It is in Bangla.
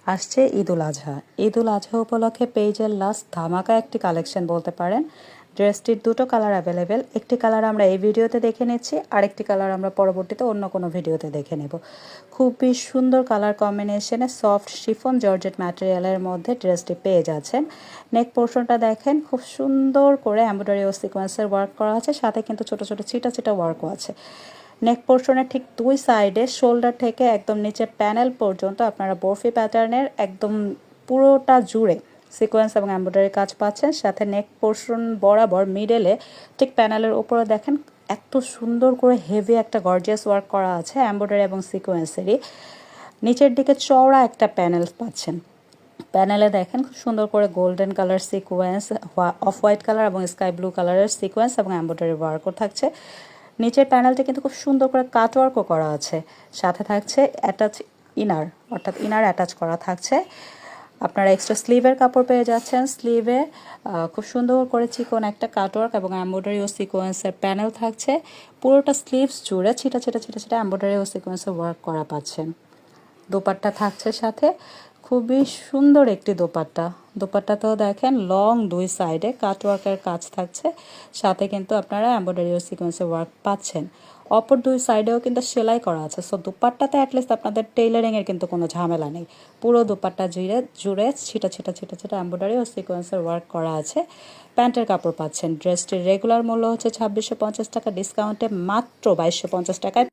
আসছে ঈদুল আজহা। ঈদুল আজহা উপলক্ষে পেজের লাস্ট ধামাকা একটি কালেকশন বলতে পারেন। ড্রেসটির দুটো কালার অ্যাভেলেবেল। একটি কালার আমরা এই ভিডিওতে দেখে নিচ্ছি, আরেকটি কালার আমরা পরবর্তীতে অন্য কোনো ভিডিওতে দেখে নেব। খুবই সুন্দর কালার কম্বিনেশনে সফট শিফন জর্জেট ম্যাটেরিয়ালের মধ্যে ড্রেসটি পেয়ে যাচ্ছেন। নেক পোর্শনটা দেখেন, খুব সুন্দর করে এমব্রয়ডারি ও সিকোয়েন্সের ওয়ার্ক করা আছে, সাথে কিন্তু ছোট ছোট ছিটা ছিটা ওয়ার্কও আছে। নেক পোর্শনের ঠিক দুই সাইডে শোল্ডার থেকে একদম নিচে প্যানেল পর্যন্ত আপনারা বরফি প্যাটার্নের একদম পুরোটা জুড়ে সিকোয়েন্স এবং এমব্রয়ডারি কাজ পাচ্ছেন। সাথে নেক পোর্শন বরাবর মিডলে ঠিক প্যানেলের উপরে দেখেন এত সুন্দর করে হেভি একটা গর্জিয়াস ওয়ার্ক করা আছে এমব্রয়ডারি এবং সিকোয়েন্সেরই। নিচের দিকে চওড়া একটা প্যানেল পাচ্ছেন। প্যানেলে দেখেন খুব সুন্দর করে golden colour sequence, off white colour এবং স্কাই ব্লু কালারের সিকোয়েন্স এবং এমব্রয়ডারি ওয়ার্কও থাকছে। নিচের প্যানেলটি কিন্তু খুব সুন্দর করে কাটওয়ার্কও করা আছে। সাথে থাকছে অ্যাটাচ ইনার, অর্থাৎ ইনার অ্যাটাচ করা থাকছে। আপনারা এক্সট্রা স্লিভের কাপড় পেয়ে যাচ্ছেন। স্লিভে খুব সুন্দর করে চিকন একটা কাটওয়ার্ক এবং এমব্রয়ডারি ও সিকোয়েন্সের প্যানেল থাকছে। পুরোটা স্লিভস জুড়ে ছিটা ছিটা ছিটা ছিটা এমব্রয়ডারি ও সিকোয়েন্সের ওয়ার্ক করা পাচ্ছেন। দোপাট্টা থাকছে সাথে, খুবই সুন্দর একটি দোপাট্টা। দোপাট্টাতেও দেখেন লং দুই সাইডে কাটওয়ার্কের কাজ থাকছে, সাথে কিন্তু আপনারা এমব্রয়ডারি ও সিকোয়েন্সের ওয়ার্ক পাচ্ছেন। অপর দুই সাইডেও কিন্তু সেলাই করা আছে। সো দোপাট্টাতে অ্যাটলিস্ট আপনাদের টেইলারিংয়ের কিন্তু কোনো ঝামেলা নেই। পুরো দোপাট্টা জুড়ে ছিটা ছিটা ছিটা ছিটা এমব্রয়ডারি ও সিকোয়েন্সের ওয়ার্ক করা আছে। প্যান্টের কাপড় পাচ্ছেন। ড্রেসটির রেগুলার মূল্য হচ্ছে 2650 টাকা, ডিসকাউন্টে মাত্র 2250 টাকায়